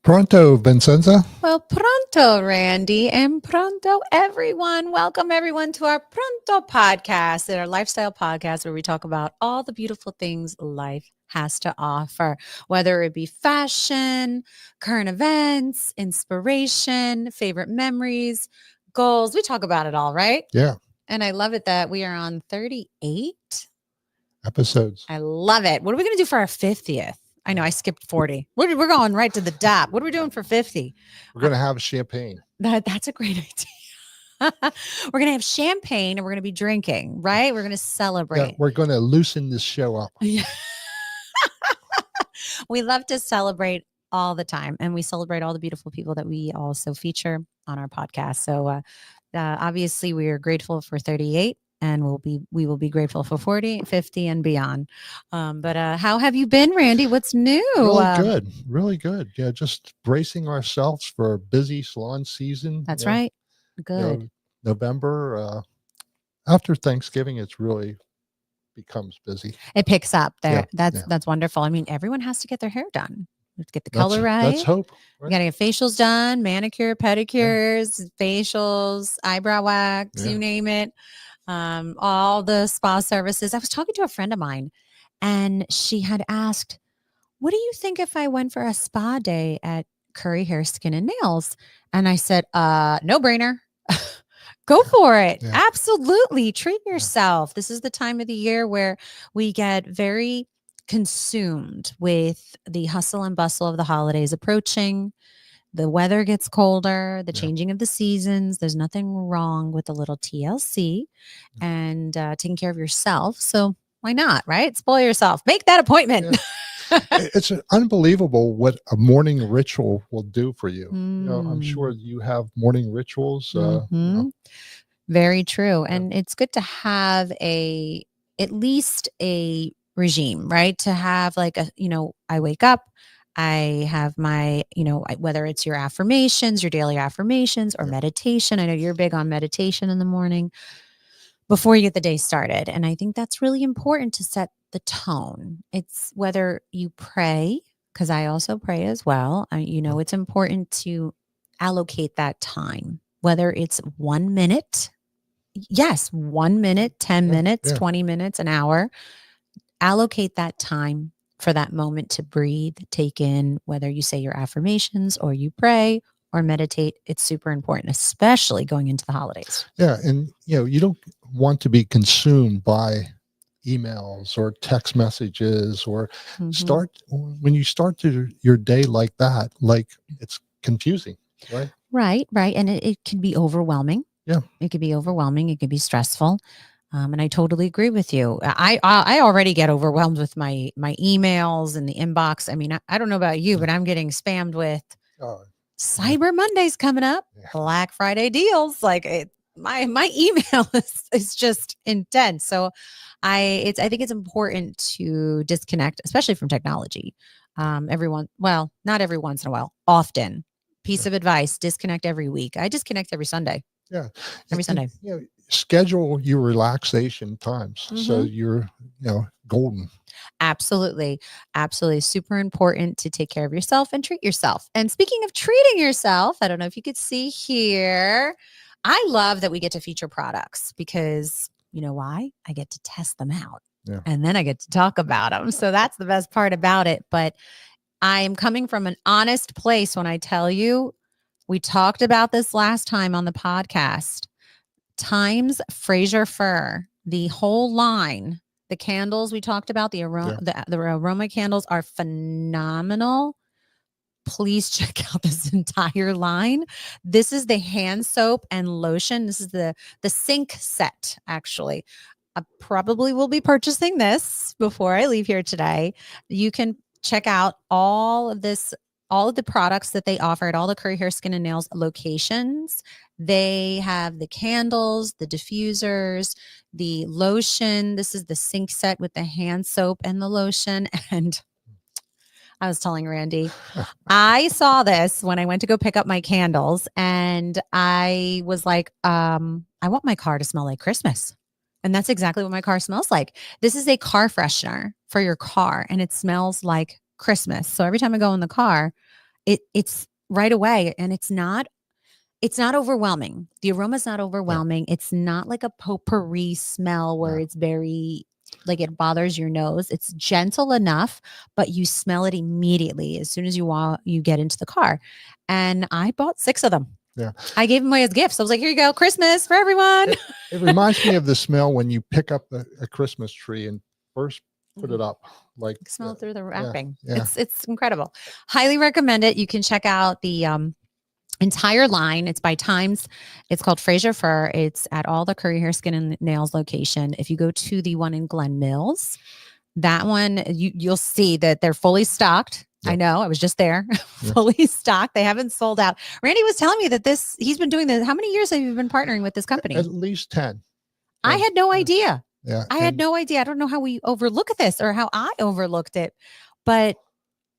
Pronto, Vincenza. Well, pronto, Randy, and pronto, everyone. Welcome, everyone, to our Pronto podcast, our lifestyle podcast where we talk about all the beautiful things life has to offer, whether it be fashion, current events, inspiration, favorite memories, goals. We talk about it all, right? Yeah, And I love it that we are on 38 episodes. I love it. What are we going to do for our 50th? I know I skipped 40. We're going right to the dot. What are we doing for 50? We're going to have champagne. That's a great idea. We're going to have champagne and we're going to be drinking, right? We're going to Yeah, celebrate. we're going to loosen this show up. Yeah. We love to celebrate all the time, and we celebrate all the beautiful people that we also feature on our podcast. So obviously we are grateful for 38, and we will be grateful for 40, 50, and beyond. But how have you been, Randy? What's new? Really good. Yeah, just bracing ourselves for a busy salon season. That's right. Good. November, after Thanksgiving, it's really becomes busy. It picks up there. Yeah, That's wonderful. I mean, everyone has to get their hair done. Let's get the color right. Let's hope. Right? You got to get facials done, manicure, pedicures, facials, eyebrow wax, you name it. All the spa services. I was talking to a friend of mine, and she had asked, what do you think if I went for a spa day at Curry Hair, Skin, and Nails? And I said, no brainer. Go for it. Yeah. Absolutely. Treat yourself. This is the time of the year where we get very consumed with the hustle and bustle of the holidays approaching. The weather gets colder, the changing of the seasons. There's nothing wrong with a little TLC and taking care of yourself. So why not, right? Spoil yourself. Make that appointment. Yeah. It's unbelievable what a morning ritual will do for you. I'm sure you have morning rituals. Very true. And it's good to have at least a regime, right? To have like I wake up, I have my, whether it's your affirmations, your daily affirmations or meditation. I know you're big on meditation in the morning before you get the day started. And I think that's really important to set the tone. It's whether you pray, because I also pray as well. It's important to allocate that time, whether it's 1 minute. Yes, 1 minute, 10 minutes, 20 minutes, an hour. Allocate that time for that moment to breathe, take in, whether you say your affirmations or you pray or meditate. It's super important, especially going into the holidays. Yeah. And, you don't want to be consumed by emails or text messages or when you start your day like that, like it's confusing, right? Right. And it can be overwhelming. Yeah. It could be overwhelming. It could be stressful. And I totally agree with you. I already get overwhelmed with my emails and the inbox. I mean, I don't know about you, but I'm getting spammed with Cyber Monday's coming up, Black Friday deals. Like my email is just intense. So I think it's important to disconnect, especially from technology. Not every once in a while, often. Piece of advice: disconnect every week. I disconnect every Sunday. Yeah, every Sunday. Schedule your relaxation times so you're golden. Absolutely. Super important to take care of yourself and treat yourself. And speaking of treating yourself, I don't know if you could see here, I love that we get to feature products because you know why? I get to test them out and then I get to talk about them. So that's the best part about it. But I am coming from an honest place when I tell you, we talked about this last time on the podcast. Times Fraser Fur, the whole line, the candles we talked about, the aroma candles are phenomenal. Please check out this entire line. This is the hand soap and lotion. This is the sink set, actually. I probably will be purchasing this before I leave here today. You can check out all of the products that they offer at all the Curry Hair, Skin, and Nails locations. They have the candles, the diffusers, the lotion. This is the sink set with the hand soap and the lotion. And I was telling Randy, I saw this when I went to go pick up my candles, and I was like, I want my car to smell like Christmas. And that's exactly what my car smells like. This is a car freshener for your car, and it smells like Christmas. So every time I go in the car, it's right away, and it's not overwhelming. The aroma's not overwhelming. It's not like a potpourri smell where Yeah. it's very like it bothers your nose. It's gentle enough, but you smell it immediately as soon as you get into the car. And I bought 6 of them. Yeah. I gave them away as gifts. I was like, here you go, Christmas for everyone. It reminds me of the smell when you pick up a Christmas tree and first put it up. Like Smell it through the yeah, wrapping. yeah. It's incredible. Highly recommend it. You can check out the entire line. It's by Times. It's called Fraser Fur. It's at all the Curry Hair Skin and Nails location. If you go to the one in Glen Mills, that one you'll see that they're fully stocked. Yep. I know, I was just there. Fully stocked. They haven't sold out. Randy was telling me that he's been doing this. How many years have you been partnering with this company? At least 10. I had no idea. Yeah. I had no idea. I don't know how we overlook this or how I overlooked it, but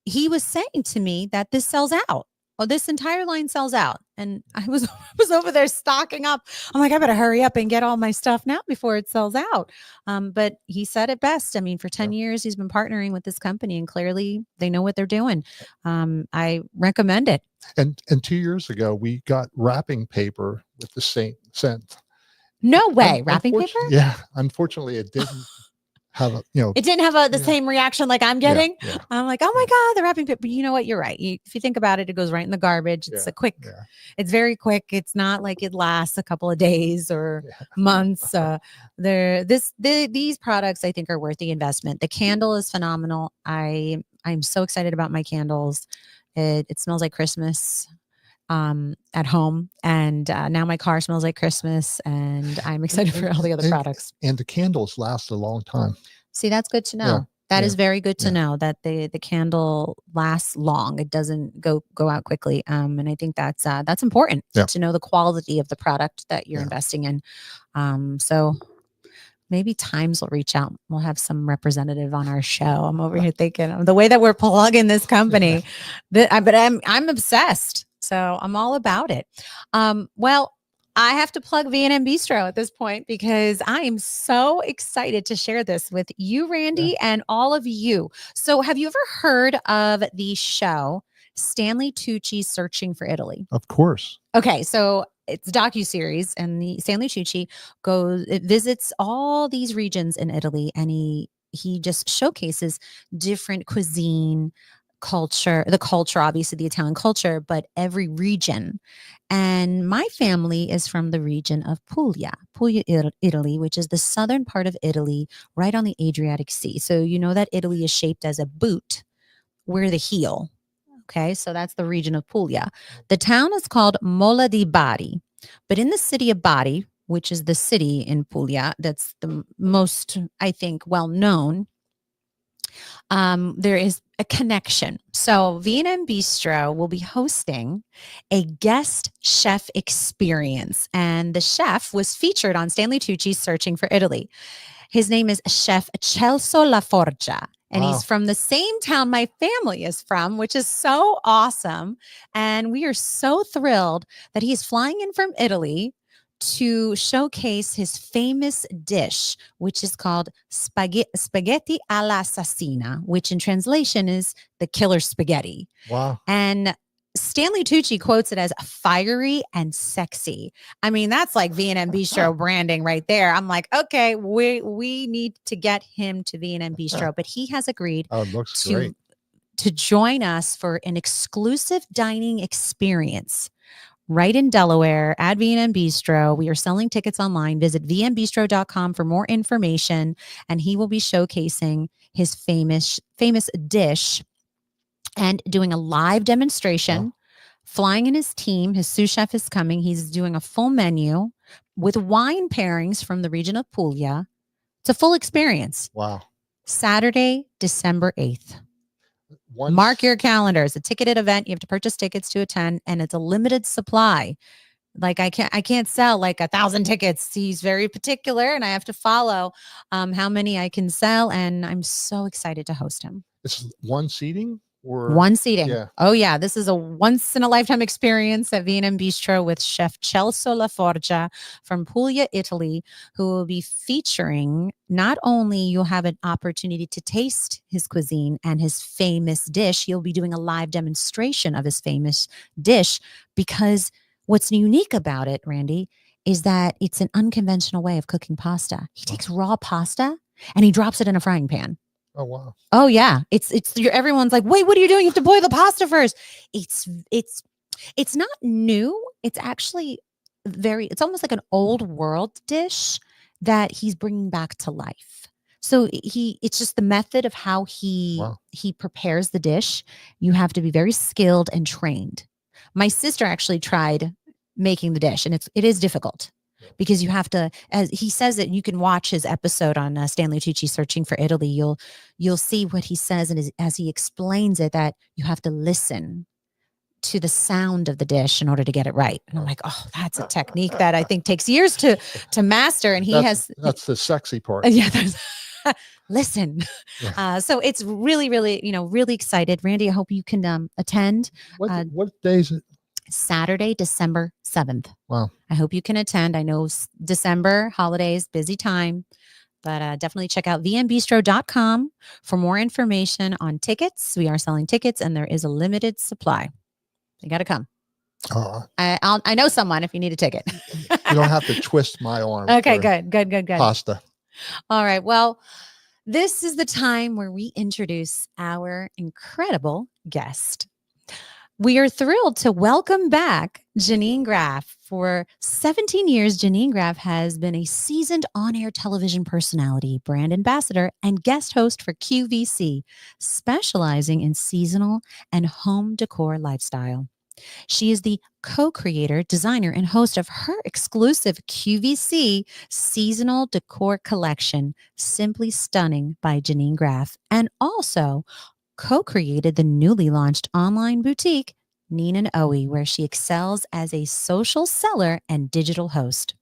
he was saying to me that this sells out. Oh, this entire line sells out. And I was over there stocking up. I'm like, I better hurry up and get all my stuff now before it sells out. But he said it best. I mean, for 10 years, he's been partnering with this company and clearly they know what they're doing. I recommend it. And 2 years ago, we got wrapping paper with the same scent. No way. Wrapping paper? Yeah. Unfortunately, it didn't have it didn't have the same reaction like I'm getting. Yeah. I'm like, oh my God, the wrapping paper. But you know what? You're right. If you think about it, it goes right in the garbage. It's it's very quick. It's not like it lasts a couple of days or months. These products I think are worth the investment. The candle is phenomenal. I'm so excited about my candles. It smells like Christmas at home, and now my car smells like Christmas, and I'm excited for all the other products. And the candles last a long time. See, that's good to know. Yeah. That is very good to know that the candle lasts long. It doesn't go out quickly. And I think that's important to know the quality of the product that you're investing in. So maybe Times will reach out. We'll have some representative on our show. I'm over here thinking the way that we're plugging this company, but I'm obsessed. So I'm all about it. Well, I have to plug V&M Bistro at this point because I am so excited to share this with you, Randy, and all of you. So have you ever heard of the show Stanley Tucci's Searching for Italy? Of course. Okay, so it's a docuseries, and the Stanley Tucci visits all these regions in Italy, and he just showcases different cuisine, the culture, obviously the Italian culture, but every region. And my family is from the region of Puglia, Italy, which is the southern part of Italy, right on the Adriatic Sea. So you know that Italy is shaped as a boot. We're the heel. Okay, so that's the region of Puglia. The town is called Mola di Bari, but in the city of Bari, which is the city in Puglia that's the most, I think, well known, there is a connection. So V&M Bistro will be hosting a guest chef experience, and the chef was featured on Stanley Tucci's Searching for Italy. His name is Chef Celso Laforgia, and he's from the same town my family is from, which is so awesome. And we are so thrilled that he's flying in from Italy to showcase his famous dish, which is called spaghetti all'assassina, which in translation is the killer spaghetti. Wow. And Stanley Tucci quotes it as fiery and sexy. I mean, that's like V&M Bistro branding right there. I'm like, okay, we need to get him to V&M Bistro, but he has agreed to join us for an exclusive dining experience right in Delaware at V&M Bistro. We are selling tickets online. Visit vmbistro.com for more information. And he will be showcasing his famous dish and doing a live demonstration, flying in his team. His sous chef is coming. He's doing a full menu with wine pairings from the region of Puglia. It's a full experience. Wow. Saturday, December 8th. Mark your calendars. A ticketed event. You have to purchase tickets to attend, and it's a limited supply. Like I can't sell like 1,000 tickets. He's very particular, and I have to follow how many I can sell. And I'm so excited to host him. It's one seating? Or One seating. yeah. Oh yeah, this is a once in a lifetime experience at Vietnam Bistro with Chef Celso Laforgia from Puglia, Italy, who will be featuring. Not only you'll have an opportunity to taste his cuisine and his famous dish, he'll be doing a live demonstration of his famous dish, because what's unique about it, Randy, is that it's an unconventional way of cooking pasta. He takes raw pasta and he drops it in a frying pan. Oh wow. Oh yeah, everyone's like, wait, what are you doing? You have to boil the pasta first. It's not new. It's actually it's almost like an old world dish that he's bringing back to life. So it's just the method of how Wow. he prepares the dish. You have to be very skilled and trained. My sister actually tried making the dish, and it is difficult, because you have to, as he says, that you can watch his episode on Stanley Tucci Searching for Italy. You'll see what he says, and as he explains it, that you have to listen to the sound of the dish in order to get it right. And I'm like, oh, that's a technique that I think takes years to master. And that's the sexy part. Yeah, listen. Yeah. So it's really, really, really excited. Randy, I hope you can attend. What day is it? Saturday, December 7th. Wow. I hope you can attend. I know December, holidays, busy time, but definitely check out vmbistro.com for more information on tickets. We are selling tickets, and there is a limited supply. You got to come. I know someone if you need a ticket. You don't have to twist my arm. Okay, good. Pasta. All right. Well, this is the time where we introduce our incredible guest. We are thrilled to welcome back Janine Graff. For 17 years, Janine Graff has been a seasoned on-air television personality, brand ambassador, and guest host for QVC, specializing in seasonal and home decor lifestyle. She is the co-creator, designer, and host of her exclusive QVC seasonal decor collection, Simply Stunning by Janine Graff, and also co-created the newly launched online boutique, NEAN OE, where she excels as a social seller and digital host.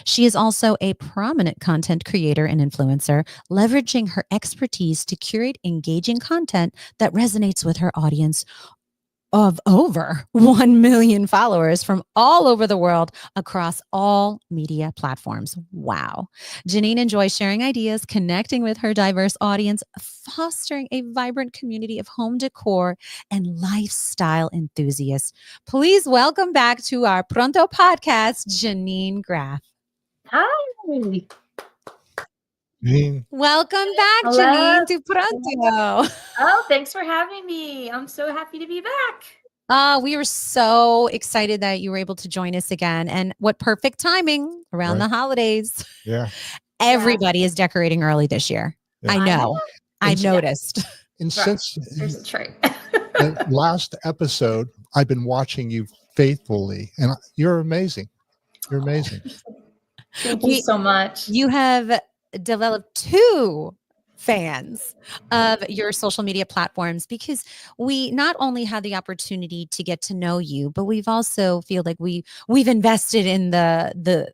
She is also a prominent content creator and influencer, leveraging her expertise to curate engaging content that resonates with her audience of over 1 million followers from all over the world across all media platforms. Wow. Janine enjoys sharing ideas, connecting with her diverse audience, fostering a vibrant community of home decor and lifestyle enthusiasts. Please welcome back to our Pronto podcast, Janine Graff. Hi. Welcome back, Hello. Janine, to Pronto. Oh, thanks for having me. I'm so happy to be back. We were so excited that you were able to join us again. And what perfect timing around the holidays. Yeah. Everybody is decorating early this year. Yeah. I know. I've noticed. And since there's a trait. the last episode, I've been watching you faithfully, and you're amazing. You're amazing. Thank you so much. You have developed 2 fans of your social media platforms, because we not only had the opportunity to get to know you, but we've also feel like we've invested in the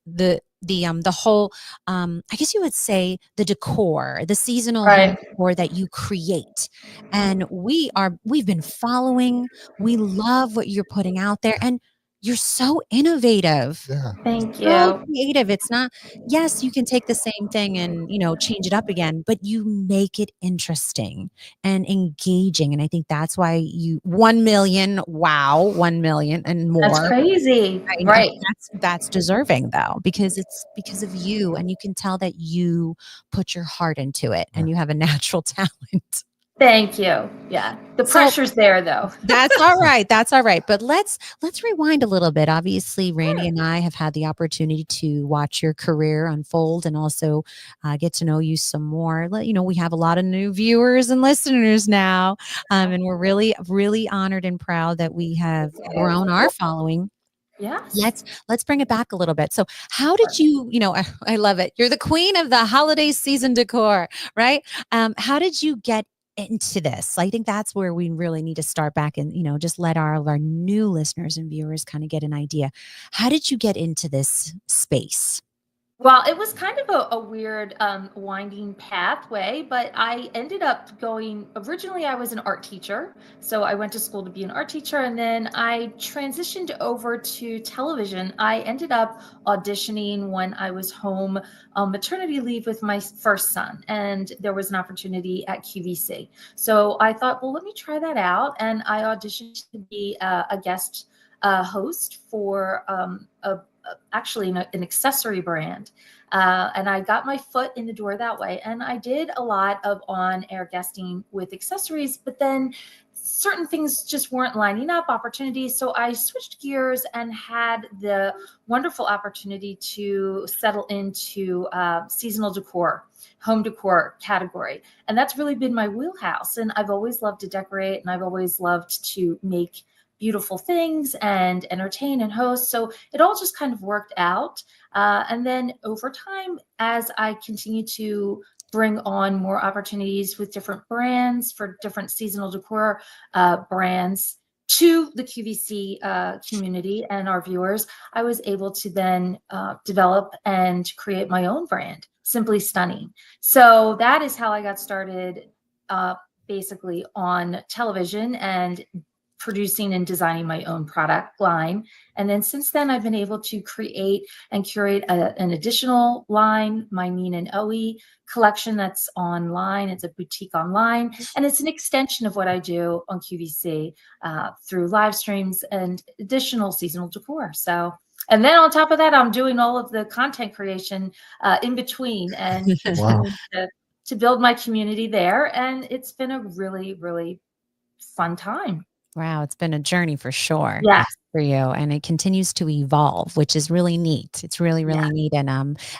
whole I guess you would say the decor, the seasonal decor that you create. And we've been following. We love what you're putting out there, and you're so innovative. Yeah. Thank you. So creative. It's not, yes, you can take the same thing and, change it up again, but you make it interesting and engaging. And I think that's why 1 million, wow, 1 million and more. That's crazy. Right. That's deserving though, because it's because of you, and you can tell that you put your heart into it and you have a natural talent. Thank you. Yeah. The pressure's there though. That's all right. That's all right. But let's rewind a little bit. Obviously, Randy and I have had the opportunity to watch your career unfold and also get to know you some more. We have a lot of new viewers and listeners now. And we're really, really honored and proud that we have grown our following. Yes. Let's bring it back a little bit. So how did you, I love it. You're the queen of the holiday season decor, right? How did you get into this? I think that's where we really need to start back and, just let our new listeners and viewers kind of get an idea. How did you get into this space? Well, it was kind of a weird winding pathway, but I ended up going. Originally, I was an art teacher. So I went to school to be an art teacher, and then I transitioned over to television. I ended up auditioning when I was home on maternity leave with my first son, and there was an opportunity at QVC. So I thought, well, let me try that out. And I auditioned to be a guest host for actually an accessory brand. And I got my foot in the door that way. And I did a lot of on-air guesting with accessories, but then certain things just weren't lining up, opportunities. So I switched gears and had the wonderful opportunity to settle into seasonal decor, home decor category. And that's really been my wheelhouse. And I've always loved to decorate, and I've always loved to make beautiful things and entertain and host. So it all just kind of worked out. And then over time, as I continue to bring on more opportunities with different brands for different seasonal decor brands to the QVC community and our viewers, I was able to then develop and create my own brand, Simply Stunning. So that is how I got started basically on television and producing and designing my own product line. And then since then, I've been able to create and curate an additional line, my NEAN OE collection that's online. It's a boutique online, and it's an extension of what I do on QVC through live streams and additional seasonal decor. So, and then on top of that, I'm doing all of the content creation in between and Wow. to build my community there. And it's been a really, really fun time. Wow, it's been a journey for sure. Yes. For you, and it continues to evolve, which is really neat. It's really, really neat. And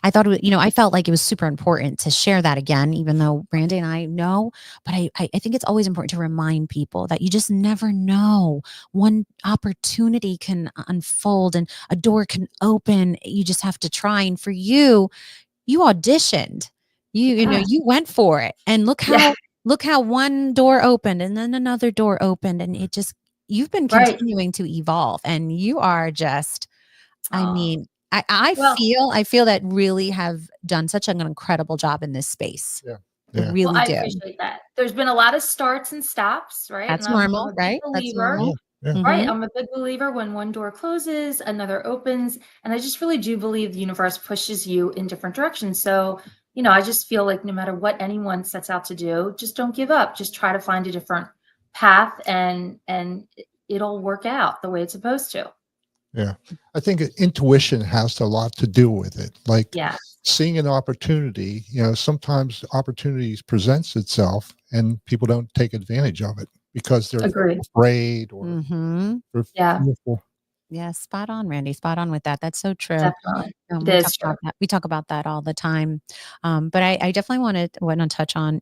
I thought, I felt like it was super important to share that again, even though Randy and I know, but I think it's always important to remind people that you just never know. One opportunity can unfold and a door can open. You just have to try. And for you, you auditioned. You went for it, and look how one door opened and then another door opened, and you've been continuing to evolve, and you are just, I mean, I feel that really have done such an incredible job in this space. Yeah. I really I do. appreciate that. There's been a lot of starts and stops, right? That's And I'm normal, a big right? That's believer, normal. Yeah. right? Mhm. I'm a big believer when one door closes, another opens. And I just really do believe the universe pushes you in different directions. So, I just feel like no matter what anyone sets out to do, just don't give up. Just try to find a different path, and it'll work out the way it's supposed to. Yeah. I think intuition has a lot to do with it. Like Yeah. seeing an opportunity, sometimes opportunities presents itself and people don't take advantage of it because they're Agreed. afraid or Mhm. they're Yeah. fearful. Yeah, spot on, Randy. Spot on with that. That's so true. Definitely. It We is talk true. about that. We talk about that all the time. But I definitely want to touch on,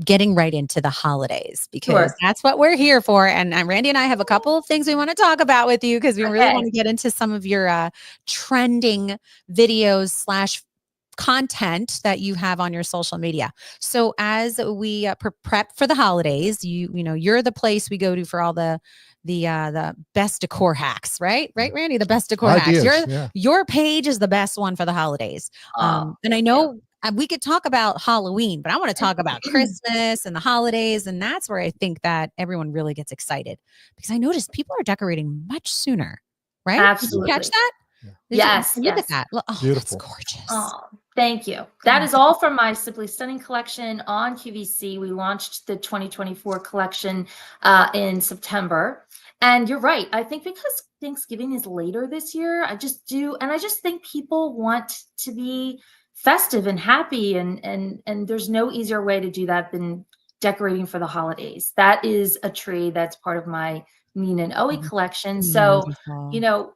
getting right into the holidays, because Sure. that's what we're here for. And Randy and I have a couple of things we want to talk about with you, because we really Okay. want to get into some of your trending videos / content that you have on your social media. So as we prep for the holidays, you're the place we go to for all the best decor hacks, right, Randy? The best decor Ideas. hacks. Yeah. Your page is the best one for the holidays. And I know we could talk about Halloween, but I want to talk about Christmas and the holidays. And that's where I think that everyone really gets excited, because I noticed people are decorating much sooner, right? Absolutely. Did you catch that? Yes. Look at that. Oh, Beautiful. that's gorgeous. Oh, thank you. That is all from my Simply Stunning collection on QVC. We launched the 2024 collection in September. And you're right. I think because Thanksgiving is later this year, I just think people want to be festive and happy, and there's no easier way to do that than decorating for the holidays. That is a tree that's part of my NEAN OE collection. So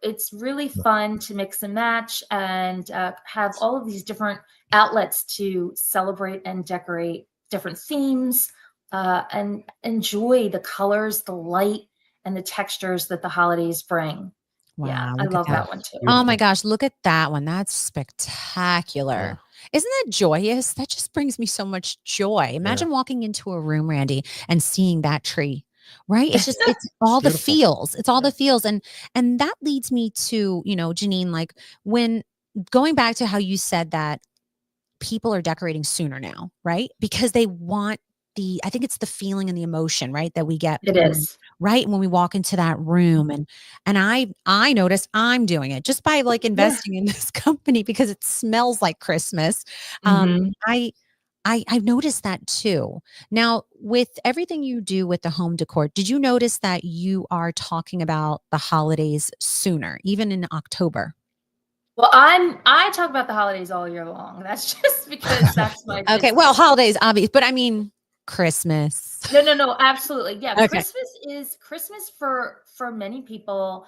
it's really fun to mix and match and have all of these different outlets to celebrate and decorate different themes and enjoy the colors, the light, and the textures that the holidays bring. Wow, Yeah, I look at love that. that one too. Oh my gosh, look at that one. That's spectacular. Isn't that joyous? That just brings me so much joy. Imagine walking into a room, Randy, and seeing that tree. Right? It's all the feels. It's all the feels. And that leads me to, Janine, like when going back to how you said that people are decorating sooner now, right? Because they want I think it's the feeling and the emotion, right? That we get It is. right when we walk into that room. And I noticed I'm doing it just by like Yeah. investing in this company because it smells like Christmas. Mhm. I've noticed that too. Now, with everything you do with the home decor, did you notice that you are talking about the holidays sooner, even in October? Well, I talk about the holidays all year long. That's just because that's my Okay, well, business. holidays, obvious, but I mean Christmas. No, absolutely. Yeah, Okay. Christmas for many people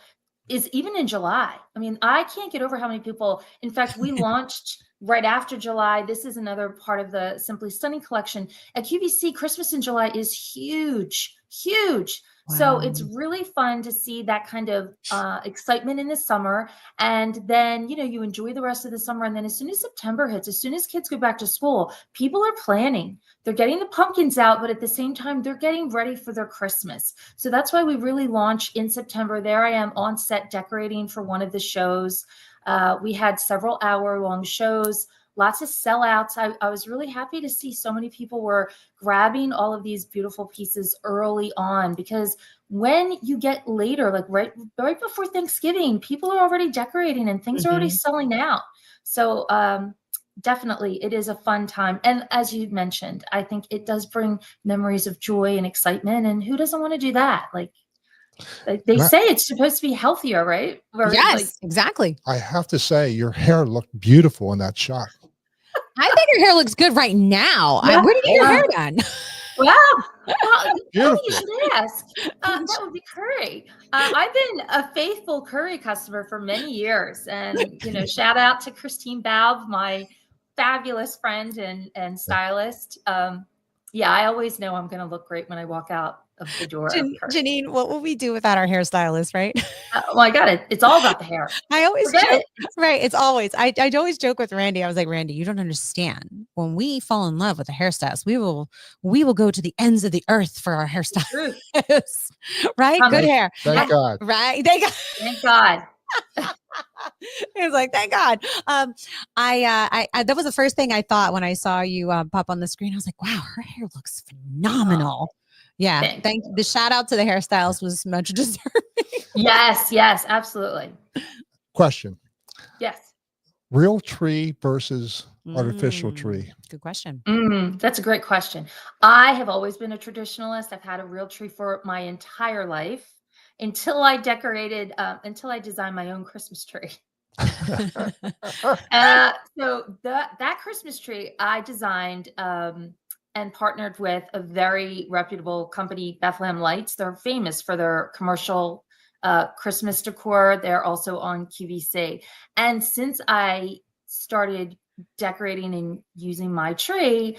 is even in July. I mean, I can't get over how many people. In fact, we launched right after July. This is another part of the Simply Stunning collection. At QVC, Christmas in July is huge, huge. So Wow. it's really fun to see that kind of excitement in the summer. And then, you enjoy the rest of the summer. And then as soon as September hits, as soon as kids go back to school, people are planning. They're getting the pumpkins out, but at the same time, they're getting ready for their Christmas. So that's why we really launch in September. There I am on set decorating for one of the shows. We had several hour-long shows, lots of sellouts. I was really happy to see so many people were grabbing all of these beautiful pieces early on, because when you get later, like right before Thanksgiving, people are already decorating and things are already selling out. So definitely it is a fun time. And as you mentioned, I think it does bring memories of joy and excitement. And who doesn't want to do that? Like they And say it's supposed to be healthier, right? Or like, Yes, exactly. I have to say, your hair looked beautiful in that shot. I think your hair looks good right now. yeah, Where did you get your yeah. hair done? Wow. Well, funny you Beautiful. should ask. That would be Curry. I've been a faithful Curry customer for many years. And, shout out to Christine Baub, my fabulous friend and stylist. Yeah, I always know I'm going to look great when I walk out of the door of Curry. Janine, what will we do without our hairstylist, right? Oh my God, it's all about the hair. I always Forget joke, it. right? It's always, I'd always joke with Randy. I was like, Randy, you don't understand. When we fall in love with a hairstylist, we will go to the ends of the earth for our hairstylist, Truth. right? Good Thank, hair, thank God. right? Thank God. He was like, thank God. I that was the first thing I thought when I saw you pop on the screen. I was like, wow, her hair looks phenomenal. Yeah, Thanks. the shout out to the hairstylist was much deserved. Yes, absolutely. Question. Yes. Real tree versus artificial tree. Good question. That's a great question. I have always been a traditionalist. I've had a real tree for my entire life until I designed my own Christmas tree. So that Christmas tree I designed and partnered with a very reputable company, Bethlehem Lights. They're famous for their commercial Christmas decor. They're also on QVC. And since I started decorating and using my tree,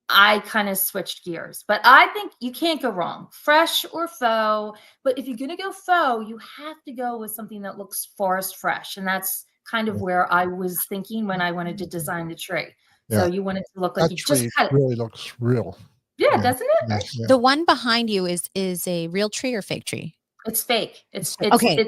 I kind of switched gears. But I think you can't go wrong, fresh or faux. But if you're going to go faux, you have to go with something that looks forest fresh. And that's kind of where I was thinking when I wanted to design the tree. Yeah. So you want it to look like That you just tree cut it. really looks real. Yeah, doesn't it? Yeah. The one behind you is a real tree or fake tree? It's fake. It's okay.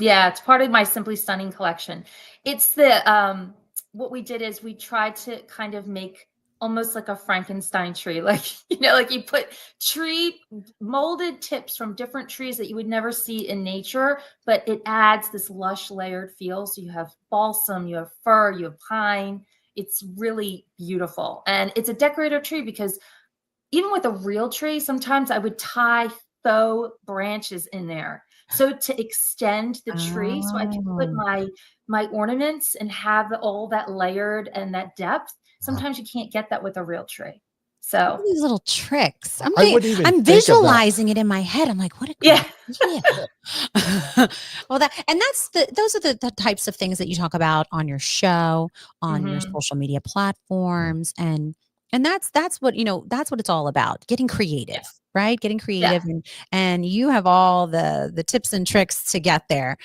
It's part of my Simply Stunning collection. It's the what we did is we tried to kind of make almost like a Frankenstein tree, like like you put tree molded tips from different trees that you would never see in nature, but it adds this lush layered feel. So you have balsam, you have fir, you have pine. It's really beautiful, and it's a decorator tree because even with a real tree, sometimes I would tie faux branches in there. So to extend the tree, so I can put my ornaments and have all that layered and that depth. Sometimes you can't get that with a real tree. So these little tricks. I wouldn't even think I'm of that. visualizing it in my head. I'm like, what a yeah. Well, those are the types of things that you talk about on your show, on your social media platforms, and that's what that's what it's all about. Getting creative, right? Getting creative, and you have all the tips and tricks to get there.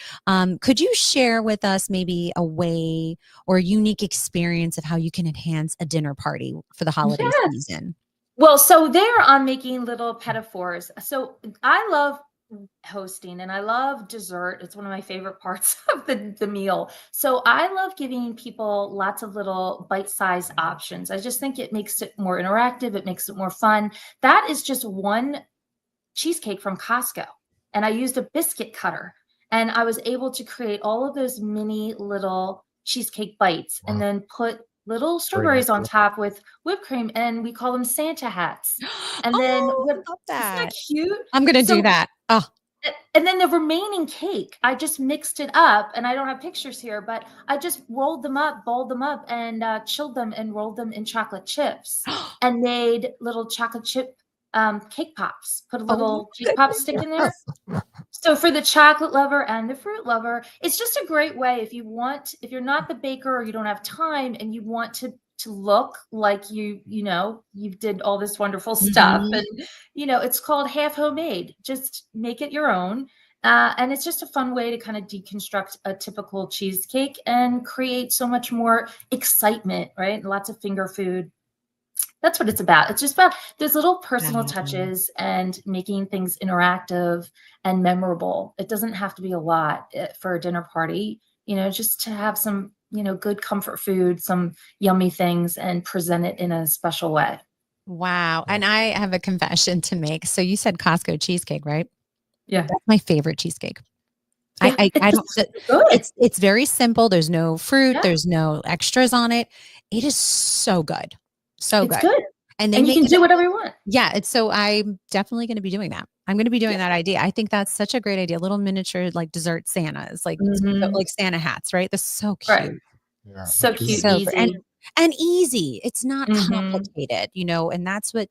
Could you share with us maybe a way or a unique experience of how you can enhance a dinner party for the holiday season? Well, so there I'm making little pedophores. So I love hosting, and I love dessert. It's one of my favorite parts of the meal. So I love giving people lots of little bite-sized options. I just think it makes it more interactive. It makes it more fun. That is just one cheesecake from Costco. And I used a biscuit cutter, and I was able to create all of those mini little cheesecake bites and Wow. then put little Great strawberries on idea. top with whipped cream, and we call them Santa hats. And then Oh, what, I love isn't that that. cute? I'm gonna do So that. Oh, and then the remaining cake, I just mixed it up, and I don't have pictures here, but I just rolled them up, balled them up, and chilled them and rolled them in chocolate chips, and made little chocolate chip cake pops. Put a oh my little cake pop stick goodness. in there. So for the chocolate lover and the fruit lover, it's just a great way if you want, if you're not the baker or you don't have time and you want to look like you did all this wonderful stuff, Mhm. and it's called half homemade. Just make it your own. And it's just a fun way to kind of deconstruct a typical cheesecake and create so much more excitement, right? Lots of finger food. That's what it's about. It's just about those little personal Wow. touches and making things interactive and memorable. It doesn't have to be a lot for a dinner party, just to have some, good comfort food, some yummy things, and present it in a special way. Wow. Yeah. And I have a confession to make. So you said Costco cheesecake, right? Yeah. That's my favorite cheesecake. Yeah. I It's don't just good. it's very simple. There's no fruit, Yeah. there's no extras on it. It is so good. So It's good. good. And they And you make can it do whatever you want. yeah, it's so I'm definitely gonna be doing that. I'm gonna be doing Yeah. that idea. I think that's such a great idea. Little miniature like dessert Santas, Hmm. like Santa hats, right? That's so Right. cute. Yeah. So cute, So great. easy. And easy. It's not Hmm. complicated, and that's what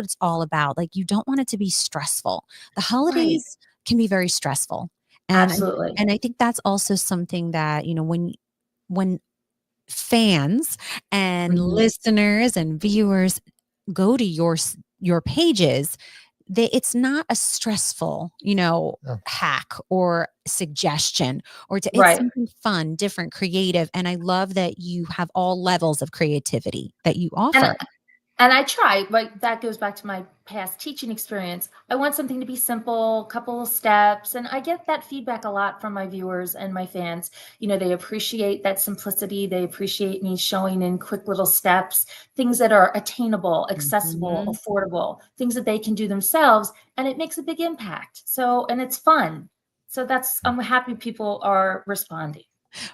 it's all about. Like you don't want it to be stressful. The Right. holidays can be very stressful. And I Absolutely. and I think that's also something that, when fans and Hmm. listeners and viewers go to your pages, it's not a stressful, Yeah. hack or suggestion it's Right. something fun, different, creative. And I love that you have all levels of creativity that you And offer. And I try, like that goes back to my past teaching experience. I want something to be simple, couple of steps, and I get that feedback a lot from my viewers and my fans. They appreciate that simplicity. They appreciate me showing in quick little steps, things that are attainable, accessible, Mhm. affordable, things that they can do themselves, and it makes a big impact. So, and it's fun. So I'm happy people are responding.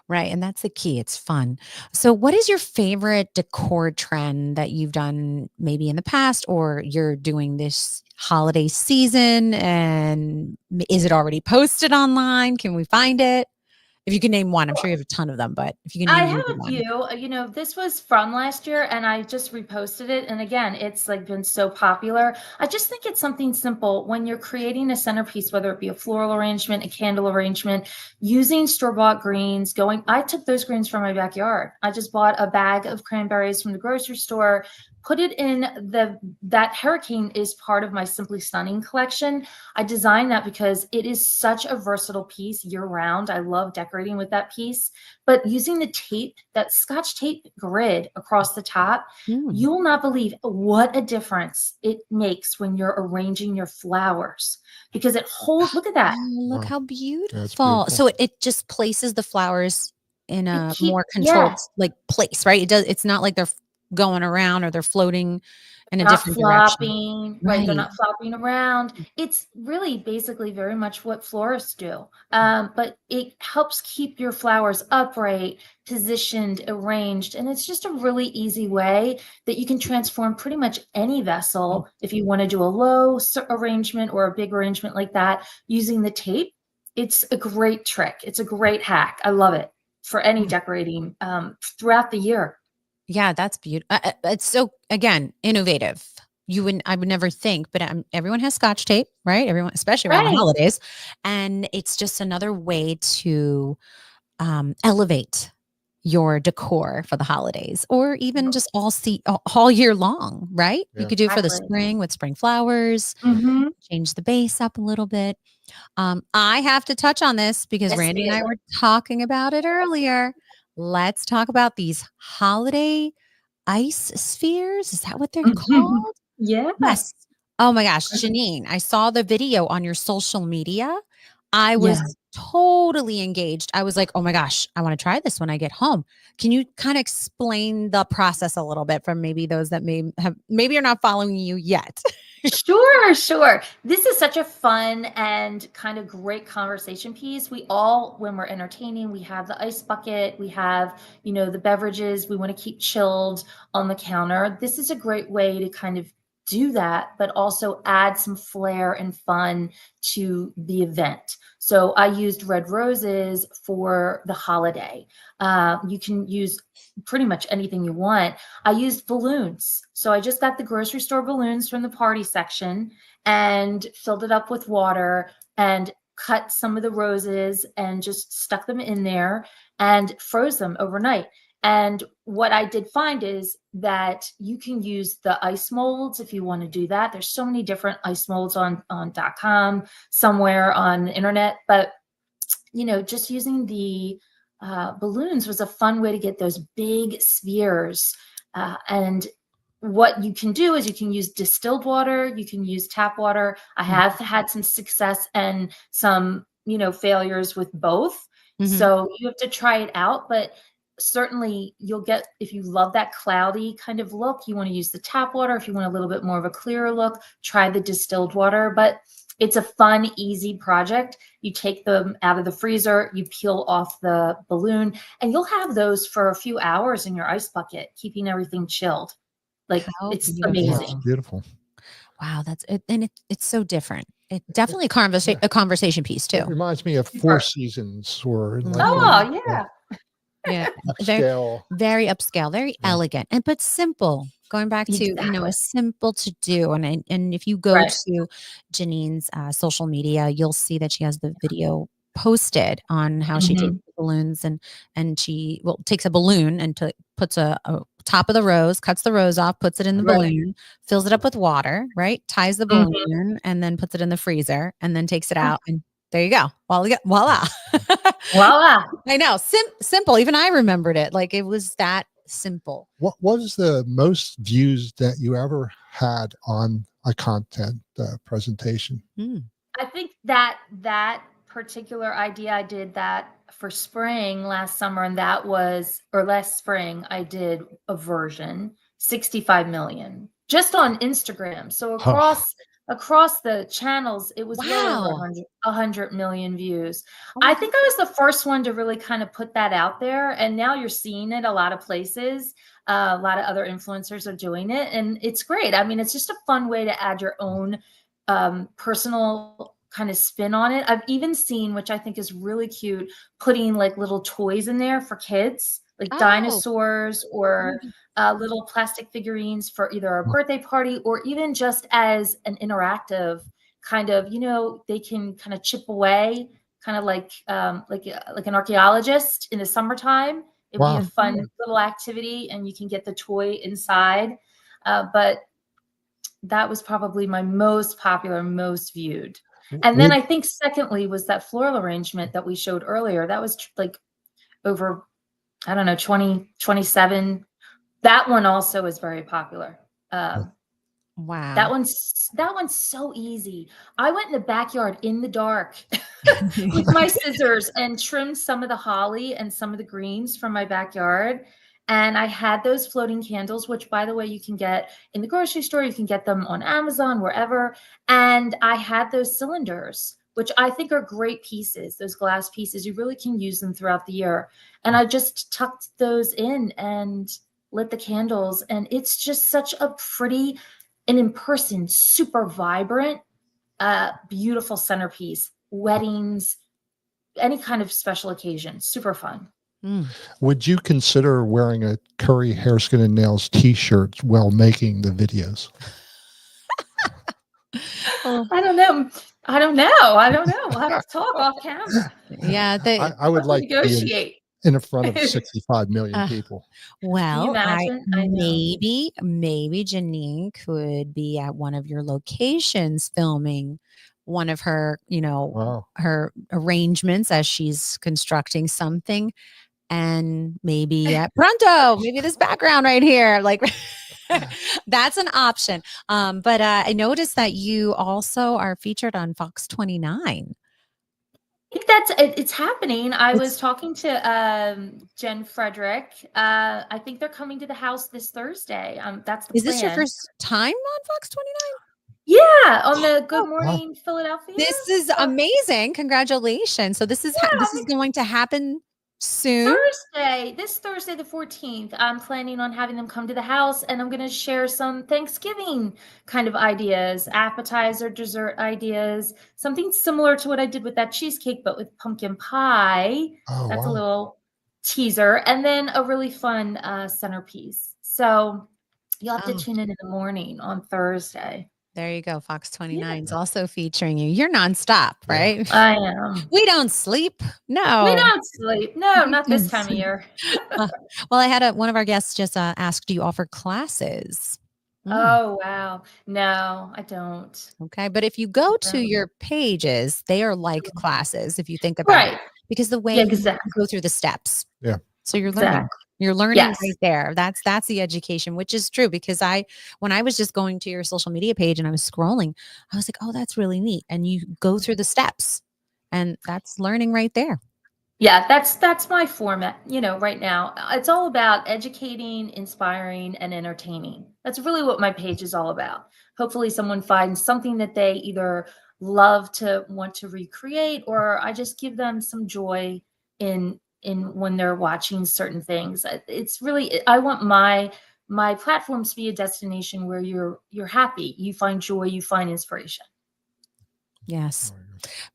Right. And that's the key. It's fun. So, what is your favorite decor trend that you've done maybe in the past or you're doing this holiday season? And is it already posted online? Can we find it? If you can name one, I'm sure you have a ton of them, but if you can I name have maybe a one. few. This was from last year, and I just reposted it. And again, it's like been so popular. I just think it's something simple when you're creating a centerpiece, whether it be a floral arrangement, a candle arrangement, using store-bought greens. I took those greens from my backyard. I just bought a bag of cranberries from the grocery store, put it in that hurricane is part of my Simply Stunning collection. I designed that because it is such a versatile piece year round. I love decorating with that piece. But using the tape, that Scotch tape grid across the top, Mm. you will not believe what a difference it makes when you're arranging your flowers because it holds, look at that. Oh, look Wow. how That's beautiful. beautiful. So it just places the flowers in a more controlled Yeah, like place, right? It's not like they're going around or they're floating in a not different direction. flopping, right? They're Right. not flopping around. It's really basically very much what florists do. But it helps keep your flowers upright, positioned, arranged. And it's just a really easy way that you can transform pretty much any vessel if you want to do a arrangement or a big arrangement like that using the tape. It's a great trick. It's a great hack. I love it for any decorating throughout the year. Yeah, that's beautiful. It's so again innovative. I would never think, but everyone has Scotch tape, right? Everyone, especially around the Right. holidays, and it's just another way to elevate your decor for the holidays, or even just all year long, right? You Yeah. could do it for the Exactly. spring with spring flowers, Hmm. change the base up a little bit. I have to touch on this because Yes, Randy you and I do. were talking about it earlier. Let's talk about these holiday ice spheres. Is that what they're called? Yeah. Yes. Oh my gosh, Janine, I saw the video on your social media. I was Yeah. totally engaged. I was like, oh my gosh, I want to try this when I get home. Can you kind of explain the process a little bit for maybe those that maybe are not following you yet? Sure, sure. This is such a fun and kind of great conversation piece. We all, when we're entertaining, we have the ice bucket, we have, the beverages we want to keep chilled on the counter. This is a great way to kind of do that, but also add some flair and fun to the event. So I used red roses for the holiday. You can use pretty much anything you want. I used balloons. So I just got the grocery store balloons from the party section and filled it up with water and cut some of the roses and just stuck them in there and froze them overnight. And what I did find is that you can use the ice molds if you want to do that. There's so many different ice molds on .com, somewhere on the internet, but just using the balloons was a fun way to get those big spheres. And what you can do is you can use distilled water, you can use tap water. I have had some success and some, failures with both. So you have to try it out, but certainly you'll get, if you love that cloudy kind of look, you want to use the tap water. If you want a little bit more of a clearer look, try the distilled water. But it's a fun, easy project. You take them out of the freezer, you peel off the balloon, and you'll have those for a few hours in your ice bucket, keeping everything chilled. Like, it's beautiful. amazing. Beautiful. Wow, that's it. And it's so different. It definitely a conversation piece too. It reminds me of Four Seasons or Yeah. Yeah. upscale. Very upscale, very elegant, but simple. Going back to, Exactly. simple to do. And if you go Right. to Janine's social media, you'll see that she has the video posted on how she takes the balloons and she takes a balloon and puts a top of the rose, cuts the rose off, puts it in the Right. balloon, fills it up with water, right? Ties the balloon and then puts it in the freezer and then takes it out and there you go. Voila. Voila. I know. Simple. Even I remembered it. Like it was that simple. What was the most views that you ever had on a content presentation? I think that particular idea, I did that for spring last summer, and last spring, I did a version, 65 million, just on Instagram. So across the channels, it was well over 100 million views. I think I was the first one to really kind of put that out there. And now you're seeing it a lot of places. A lot of other influencers are doing it. And it's great. I mean, it's just a fun way to add your own personal kind of spin on it. I've even seen, which I think is really cute, putting like little toys in there for kids, like dinosaurs or little plastic figurines for either a birthday party or even just as an interactive kind of, they can kind of chip away, kind of like an archaeologist in the summertime. It'd be a fun little activity and you can get the toy inside. But that was probably my most popular, most viewed. And then I think secondly was that floral arrangement that we showed earlier. That was like over, I don't know, 27. That one also is very popular. Wow. That one's so easy. I went in the backyard in the dark with my scissors and trimmed some of the holly and some of the greens from my backyard. And I had those floating candles, which, by the way, you can get in the grocery store. You can get them on Amazon, wherever. And I had those cylinders, which I think are great pieces, those glass pieces. You really can use them throughout the year. And I just tucked those in and lit the candles. And it's just such a pretty and in person, super vibrant, beautiful centerpiece. Weddings, any kind of special occasion, super fun. Would you consider wearing a Curry Hair, Skin, and Nails t-shirt while making the videos? I don't know. We'll have to talk off camera. Yeah, I would like negotiate in front of 65 million people. Well, maybe Janine could be at one of your locations filming one of her, her arrangements as she's constructing something. And maybe at Pronto, maybe this background right here, like That's an option. But I noticed that you also are featured on Fox 29. think it's happening. I was talking to Jen Frederick. I think they're coming to the house this Thursday. That's the Is this your plan. first time on Fox 29? Yeah, on the Good Oh, Morning Philadelphia. this is amazing. Congratulations. So this is this is going to happen soon. This Thursday, the 14th, I'm planning on having them come to the house, and I'm going to share some Thanksgiving kind of ideas, appetizer, dessert ideas, something similar to what I did with that cheesecake, but with pumpkin pie. Oh, That's a wow. little teaser, and then a really fun centerpiece. So you'll have to tune in the morning on Thursday. There you go. Fox 29 is also featuring you. You're nonstop, Yeah. right? I am. We don't sleep. No. We don't sleep. No, We not this don't time of sleep. year. Well, I had one of our guests just ask, do you offer classes? Oh, wow. No, I don't. Okay. But if you go to No. your pages, they are like classes, if you think about it, Right. because the way Yeah, you exactly. go through the steps. Yeah. So you're learning. Exactly. You're learning Yes. right there. That's the education, which is true, because when I was just going to your social media page and I was scrolling, I was like, oh, that's really neat. And you go through the steps, and that's learning right there. Yeah, that's my format, right now. It's all about educating, inspiring, and entertaining. That's really what my page is all about. Hopefully someone finds something that they either love to want to recreate, or I just give them some joy in when they're watching certain things. It's really, I want my platforms to be a destination where you're happy, you find joy, you find inspiration. Yes.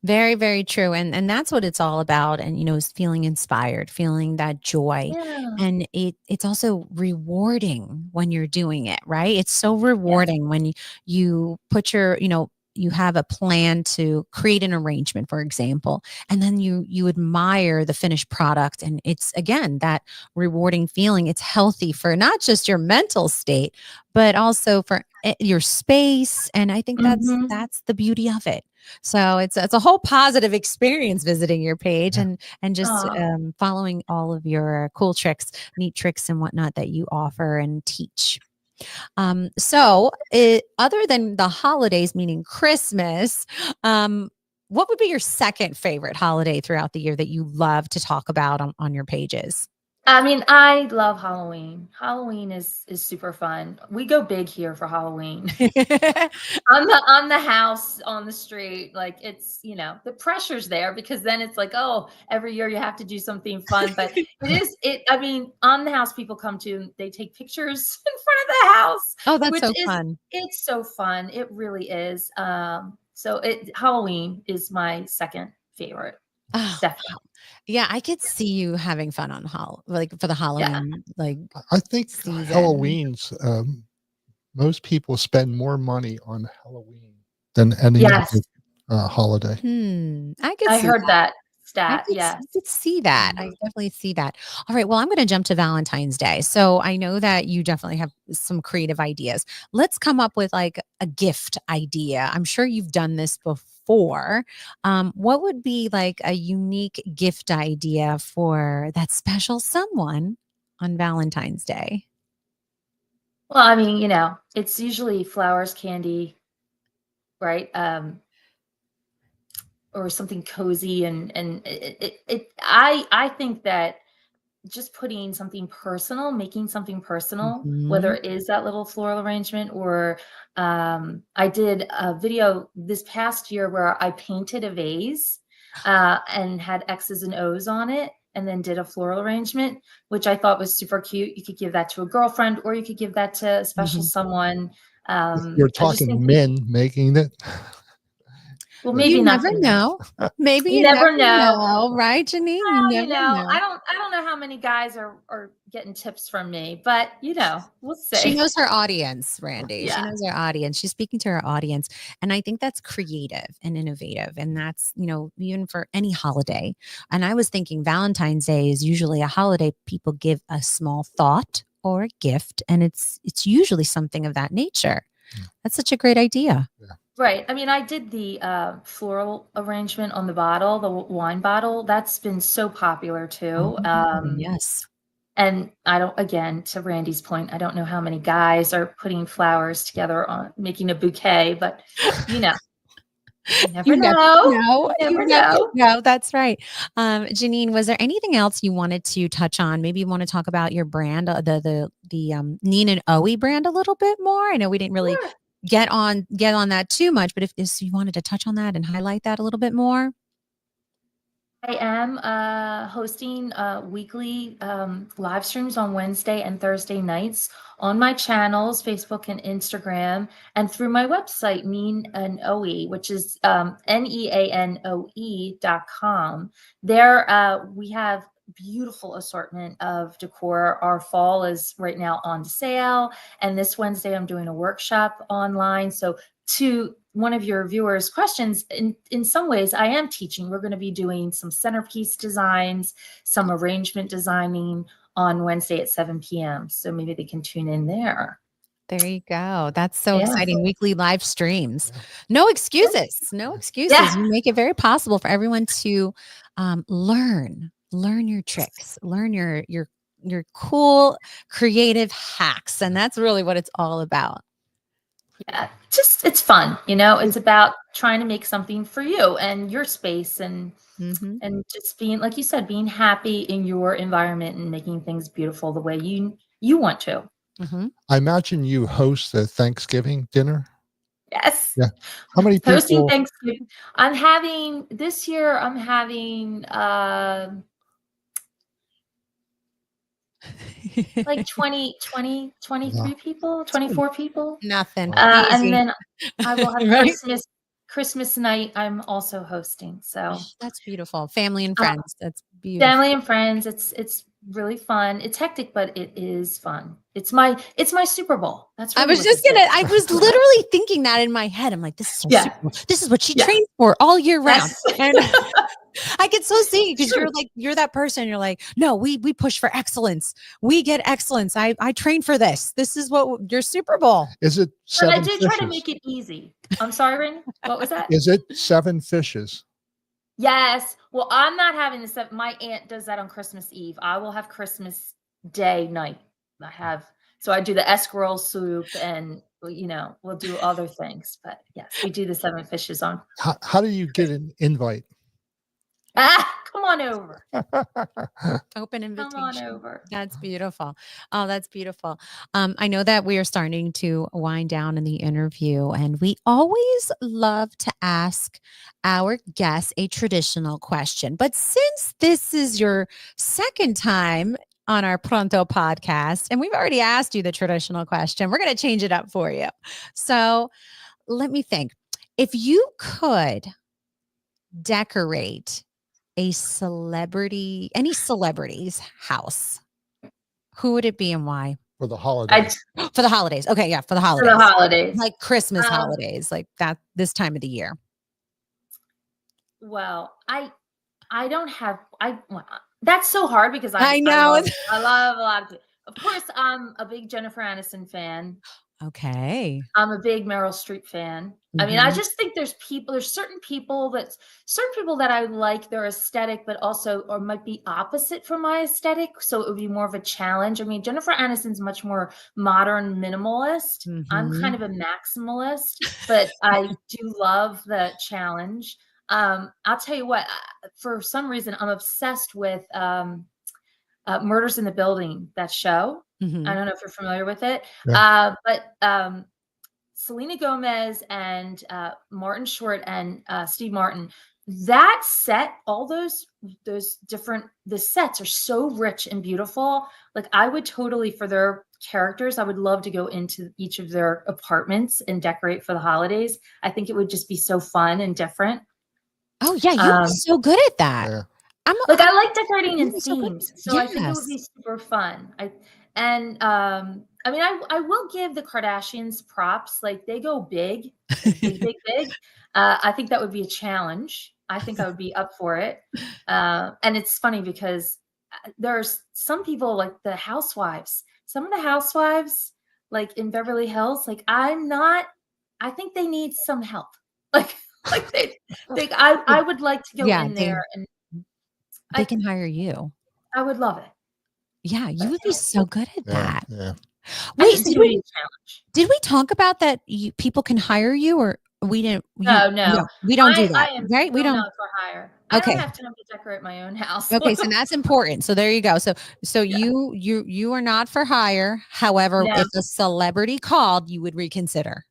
Very, very true. And that's what it's all about. And, is feeling inspired, feeling that joy. Yeah. And it's also rewarding when you're doing it, right? It's so rewarding when you put you have a plan to create an arrangement, for example, and then you admire the finished product. And it's, again, that rewarding feeling. It's healthy for not just your mental state, but also for your space. And I think that's the beauty of it. So it's a whole positive experience visiting your page and just following all of your cool tricks, neat tricks and whatnot that you offer and teach. So other than the holidays, meaning Christmas, what would be your second favorite holiday throughout the year that you love to talk about on your pages? I mean, I love Halloween. Halloween is super fun. We go big here for Halloween. on the house, on the street, like it's, the pressure's there, because then it's like, oh, every year you have to do something fun. But I mean, on the house, people come to, they take pictures in front of the house. Oh, that's so fun. It's so fun. It really is. So Halloween is my second favorite. Oh, Definitely. yeah, I could see you having fun on for the Halloween I think season. Halloween's most people spend more money on Halloween than any other holiday. I heard that stat. I could see that. I definitely see that. All right. Well, I'm going to jump to Valentine's Day. So I know that you definitely have some creative ideas. Let's come up with like a gift idea. I'm sure you've done this before. What would be like a unique gift idea for that special someone on Valentine's Day? Well, I mean, it's usually flowers, candy, right? Or something cozy, and I think that just putting something personal, making something personal, whether it is that little floral arrangement, or I did a video this past year where I painted a vase and had X's and O's on it, and then did a floral arrangement, which I thought was super cute. You could give that to a girlfriend, or you could give that to a special someone. You're talking men making it. Well, maybe you not. Never know. Maybe you never know, right, Janine? Well, you never know. I don't know how many guys are getting tips from me, but we'll see. She knows her audience, Randy. Yeah. She knows her audience. She's speaking to her audience. And I think that's creative and innovative. And that's, even for any holiday. And I was thinking Valentine's Day is usually a holiday people give a small thought or a gift. And it's usually something of that nature. That's such a great idea. Yeah. Right. I mean, I did the floral arrangement on the bottle, the wine bottle. That's been so popular too. Yes. And I don't, again, to Randy's point, I don't know how many guys are putting flowers together on making a bouquet, but you know, you never You never know. know. You You never never know. know. That's right. Janine, was there anything else you wanted to touch on? Maybe you want to talk about your brand, the NEAN and OE brand a little bit more. I know we didn't really Sure. get on that too much, but if you wanted to touch on that and highlight that a little bit more. I am hosting weekly live streams on Wednesday and Thursday nights on my channels, Facebook and Instagram, and through my website, NEAN and OE, which is NEANOE.com. There we have beautiful assortment of decor. Our fall is right now on sale, and this Wednesday I'm doing a workshop online. So to one of your viewers' questions, in some ways I am teaching. We're going to be doing some centerpiece designs, some arrangement designing on Wednesday at 7 p.m. So maybe they can tune in there. There you go. That's so Yeah. exciting. Weekly live streams. Yeah. No excuses. No excuses. Yeah. You make it very possible for everyone to learn your tricks, learn your cool creative hacks. And that's really what it's all about. Yeah, just it's fun, it's about trying to make something for you and your space and just being, like you said, being happy in your environment and making things beautiful the way you want to. I imagine you host the Thanksgiving dinner. Yes. Yeah. How many Hosting people? Thanksgiving. This year I'm having like 23 Wow. people, 24 people. Nothing. And Easy. then I will have Right? Christmas night I'm also hosting. So That's beautiful. Family and Uh, friends. That's beautiful. family and friends. It's really fun. It's hectic, but it is fun. It's my Super Bowl. That's I really was what just this gonna, is. I was literally thinking that in my head. I'm like, this is her Yeah. Super Bowl. This is what she Yeah. trains for all year round. Yes. And I could so see because True. you're that person. You're like, no, we push for excellence. We get excellence. I train for this. This is what your Super Bowl. Is it But I seven did try to fishes? make it easy. I'm sorry, Rainy. What was that? Is it 7 fishes? Yes. Well, I'm not having this. My aunt does that on Christmas Eve. I will have Christmas Day night. So I do the escarole soup and, we'll do other things. But yes, we do the 7 fishes on. How do you get an invite? Come on over. Open invitation. Come on over. That's beautiful. Oh, that's beautiful. I know that we are starting to wind down in the interview, and we always love to ask our guests a traditional question. But since this is your second time on our Pronto podcast, and we've already asked you the traditional question, we're going to change it up for you. So let me think. If you could decorate any celebrity's house, who would it be and why? For the holidays. For the holidays. Okay. Yeah. For the For holidays. the holidays. Like Christmas holidays, like that, this time of the year. Well, I don't have, that's so hard because I know. I love a lot of, course, I'm a big Jennifer Aniston fan. Okay. I'm a big Meryl Streep fan. I mean, I just think there's certain people that I like their aesthetic, but also, or might be opposite from my aesthetic. So it would be more of a challenge. I mean, Jennifer Aniston's much more modern minimalist. I'm kind of a maximalist, but I do love the challenge. I'll tell you what, for some reason, I'm obsessed with Murders in the Building, that show. I don't know if you're familiar with it, but Selena Gomez and Martin Short and Steve Martin, that set, all those different, the sets are so rich and beautiful. Like, I would totally, for their characters, I would love to go into each of their apartments and decorate for the holidays. I think it would just be so fun and different. Oh yeah, you're so good at that. Yeah. I like decorating in themes, so I think it would be super fun. I mean, I will give the Kardashians props. Like, they go big, big. I think that would be a challenge. I think I would be up for it. And it's funny because there's some people, like the housewives. Some of the housewives, like in Beverly Hills, like I think they need some help. I would like to go in there and they can hire you. I would love it. Yeah, you would be so good at Yeah. that. Yeah. I Wait, just think it would be a challenge. did we talk about that people can hire you, or we didn't? No, No, no. we don't do I that, am right? We still don't. not for hire. I don't Okay. have time to decorate my own house. Okay, so that's important. So there you go. So Yeah. you are not for hire. However, No. if a celebrity called, you would reconsider.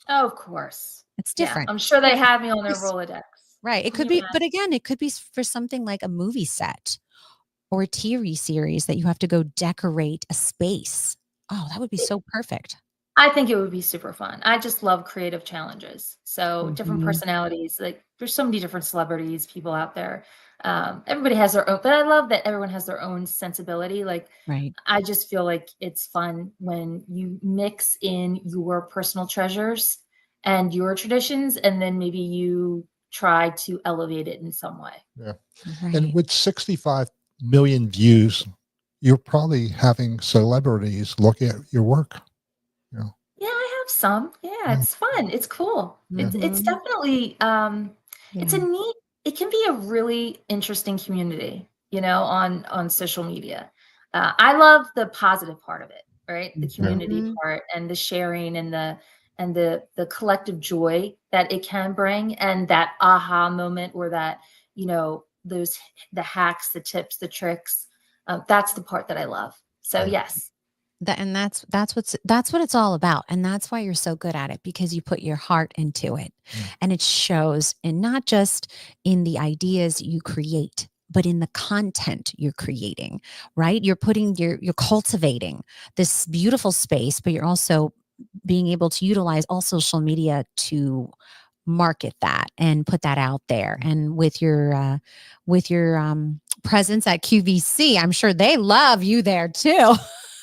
Oh, of course. It's Yeah, different. I'm sure they have me on their Yes. Rolodex. Right. It Can could you be, but imagine? again, it could be for something like a movie set or a TV series that you have to go decorate a space. Oh, that would be so perfect. I think it would be super fun. I just love creative challenges. So different Mhm. personalities, like there's so many different celebrities, people out there. Everybody has their own, but I love that everyone has their own sensibility. Like Right. I just feel like it's fun when you mix in your personal treasures and your traditions, and then maybe you try to elevate it in some way. Yeah. Right. And with 65 million views, you're probably having celebrities look at your work. You know? Yeah, I have some. Yeah, Yeah. it's fun. It's cool. It's Mhm. definitely it's a Yeah. neat, it can be a really interesting community, on social media. I love the positive part of it, right? The Yeah. community Mhm. part and the sharing and the collective joy that it can bring, and that aha moment, or that, those the hacks, the tips, the tricks. That's the part that I love. So Yeah. yes. That's what it's all about, and that's why you're so good at it, because you put your heart into it. Yeah. And it shows, and not just in the ideas you create, but in the content you're creating, right? You're cultivating this beautiful space, but you're also being able to utilize all social media to market that and put that out there. And with your presence at QVC, I'm sure they love you there too.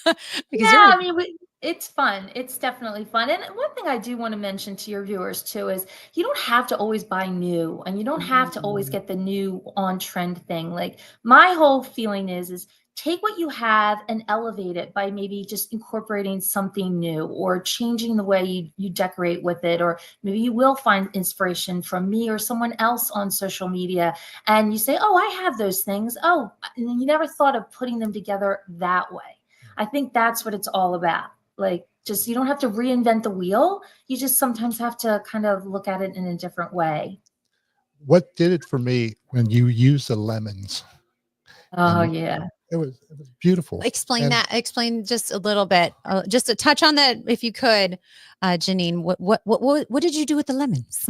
Because Yeah, you're I mean, it's fun. It's definitely fun. And one thing I do want to mention to your viewers too is you don't have to always buy new, and you don't have to always Mm. get the new on trend thing. Like my whole feeling is take what you have and elevate it by maybe just incorporating something new, or changing the way you decorate with it. Or maybe you will find inspiration from me or someone else on social media, and you say, oh, I have those things. Oh, and you never thought of putting them together that way. I think that's what it's all about. Like, just you don't have to reinvent the wheel. You just sometimes have to kind of look at it in a different way. What did it for me when you used the lemons, Oh, and yeah. it was beautiful. Explain And that. Explain just a little bit, just to touch on that, if you could, Janine. What did you do with the lemons?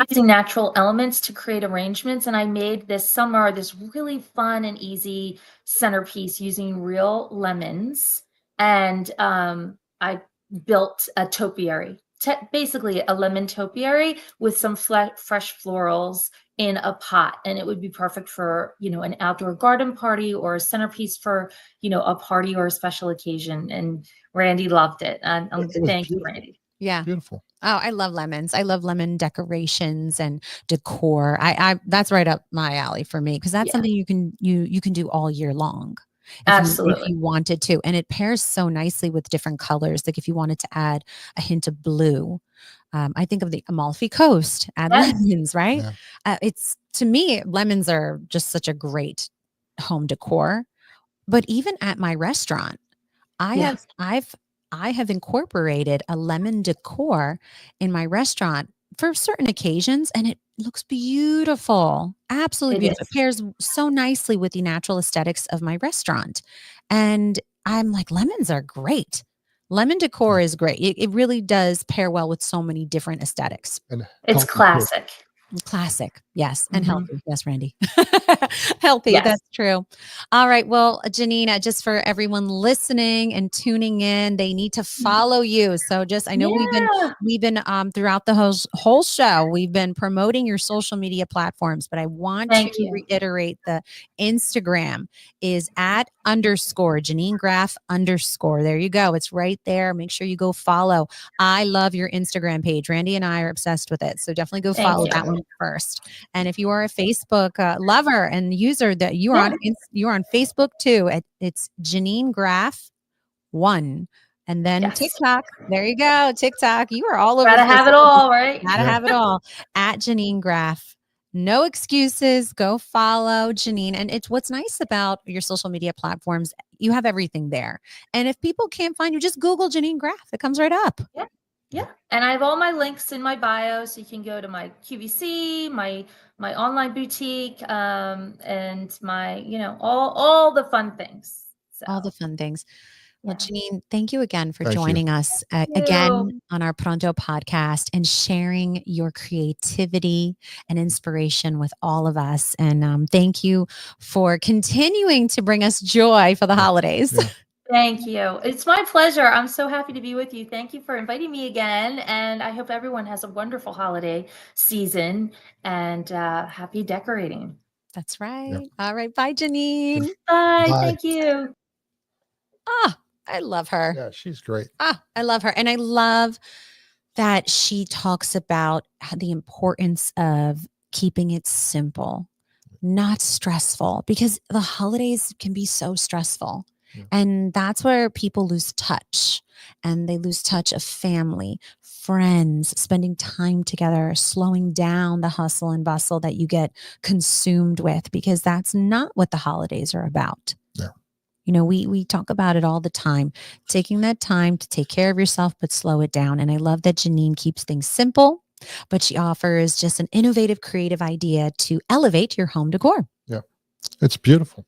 Using natural elements to create arrangements. And I made this summer this really fun and easy centerpiece using real lemons. And I built a topiary, basically a lemon topiary with some fresh florals in a pot. And it would be perfect for, an outdoor garden party, or a centerpiece for, a party or a special occasion. And Randy loved it. it was Thank you, beautiful. Randy. Yeah. Beautiful. Oh, I love lemons. I love lemon decorations and decor. I that's right up my alley for me, because that's Yeah, something you can do all year long if absolutely. you wanted to, and it pairs so nicely with different colors. Like if you wanted to add a hint of blue, I think of the Amalfi Coast, add Yes. lemons, right? Yeah. It's to me, lemons are just such a great home decor. But even at my restaurant, I have Yes. I have incorporated a lemon decor in my restaurant for certain occasions, and it looks beautiful. Absolutely It beautiful. It is. pairs so nicely with the natural aesthetics of my restaurant. And I'm like, lemons are great. Lemon decor is great. It really does pair well with so many different aesthetics. And It's healthy too. classic. Classic. Yes. And Mhm. healthy. Yes, Randy. Healthy. Yes. That's true. All right. Well, Janina, just for everyone listening and tuning in, they need to follow you. So I know Yeah. we've been throughout the whole show, we've been promoting your social media platforms, but I want to Thank you. reiterate the Instagram is at _ Janine Graff _ There you go. It's right there. Make sure you go follow. I love your Instagram page. Randy and I are obsessed with it. So definitely go Thank follow you. that one first. And if you are a Facebook lover and user, that you are you're on Facebook too. It's Janine Graff 1. And then Yes. TikTok. There you go. TikTok. You are all over Gotta have it Facebook. all, right? Gotta Yeah. have it all. At Janine Graff No excuses. Go follow Janine. And it's what's nice about your social media platforms. You have everything there. And if people can't find you, just Google Janine Graff. It comes right up. Yeah. Yeah. And I have all my links in my bio. So you can go to my QVC, my online boutique, and my, all the fun things. So All the fun things. Well, yeah. Janine, thank you again for Thank you. joining us again on our Pronto podcast and sharing your creativity and inspiration with all of us. And thank you for continuing to bring us joy for the holidays. Yeah. Thank you. It's my pleasure. I'm so happy to be with you. Thank you for inviting me again. And I hope everyone has a wonderful holiday season and happy decorating. That's right. All right. Bye, Janine. Bye. Bye. Thank you. Ah, I love her. Yeah, she's great. I love her. And I love that she talks about the importance of keeping it simple, not stressful, because the holidays can be so stressful. Yeah. And that's where people lose touch, and they lose touch of family, friends, spending time together, slowing down the hustle and bustle that you get consumed with, because that's not what the holidays are about. Yeah. We talk about it all the time, taking that time to take care of yourself, but slow it down. And I love that Janine keeps things simple, but she offers just an innovative, creative idea to elevate your home decor. Yeah. It's beautiful.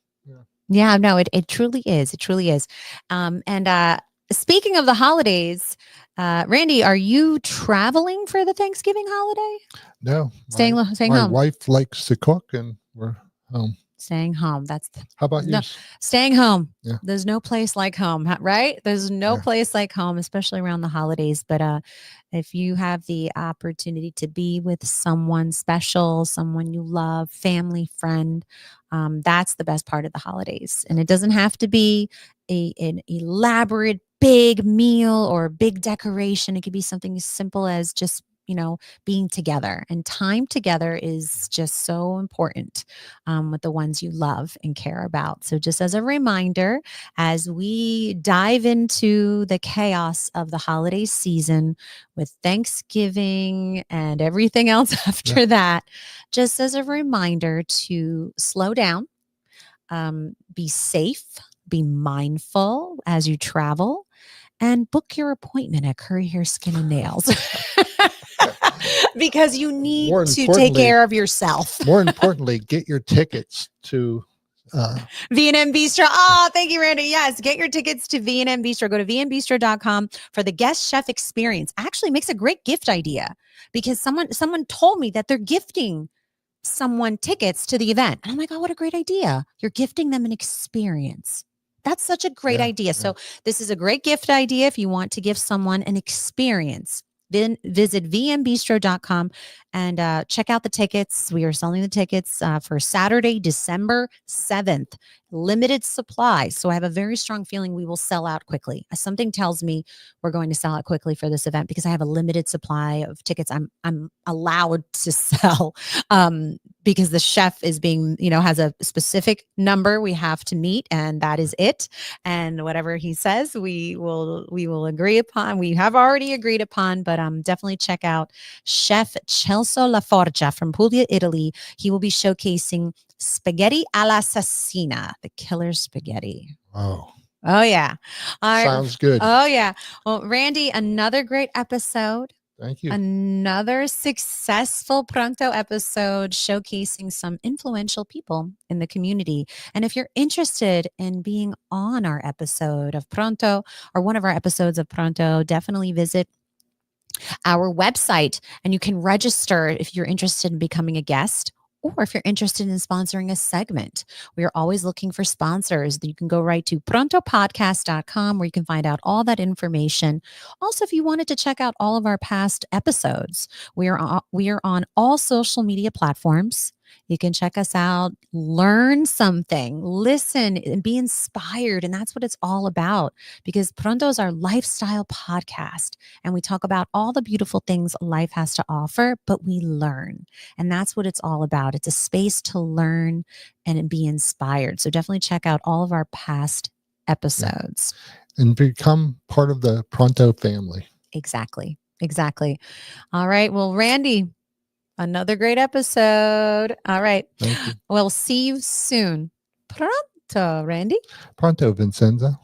Yeah, no, it truly is. It truly is. And speaking of the holidays, Randy, are you traveling for the Thanksgiving holiday? No. Staying My home. wife likes to cook, and we're home. Staying home. How about you? No, staying home. Yeah. There's no place like home, right? There's no place like home, especially around the holidays. But if you have the opportunity to be with someone special, someone you love, family, friend, that's the best part of the holidays. And it doesn't have to be an elaborate big meal or big decoration. It could be something as simple as just being together, and time together is just so important with the ones you love and care about. So just as a reminder, as we dive into the chaos of the holiday season with Thanksgiving and everything else after that, just as a reminder to slow down, be safe, be mindful as you travel, and book your appointment at Curry Hair Skin and Nails. Because you need to take care of yourself. More importantly, get your tickets to V&M Bistro. Oh, thank you, Randy. Yes, get your tickets to V&M Bistro. Go to vnbistro.com for the guest chef experience. Actually makes a great gift idea, because someone told me that they're gifting someone tickets to the event. And I'm like, oh, what a great idea. You're gifting them an experience. That's such a great idea. So this is a great gift idea if you want to give someone an experience. Then visit vmbistro.com and check out the tickets. We are selling the tickets for Saturday, December 7th. Limited supply. So I have a very strong feeling we will sell out quickly. Something tells me we're going to sell out quickly for this event, because I have a limited supply of tickets I'm allowed to sell, because the chef is being, has a specific number we have to meet, and that is it. And whatever he says, we will agree upon. We have already agreed upon, but definitely check out Chef Celso Laforgia from Puglia, Italy. He will be showcasing spaghetti all'assassina, the killer spaghetti. Oh yeah. Sounds good. Oh yeah. Well, Randy, another great episode. Thank you. Another successful Pronto episode showcasing some influential people in the community. And if you're interested in being on our episode of Pronto, or one of our episodes of Pronto, definitely visit our website, and you can register if you're interested in becoming a guest, or if you're interested in sponsoring a segment. We are always looking for sponsors. You can go right to prontopodcast.com, where you can find out all that information. Also, if you wanted to check out all of our past episodes, we are on all social media platforms. You can check us out, learn something, listen, and be inspired. And that's what it's all about, because Pronto is our lifestyle podcast. And we talk about all the beautiful things life has to offer, but we learn. And that's what it's all about. It's a space to learn and be inspired. So definitely check out all of our past episodes. And become part of the Pronto family. Exactly. All right. Well, Randy, Another great episode. All right. Thank you. We'll see you soon. Pronto, Randy. Pronto, Vincenza.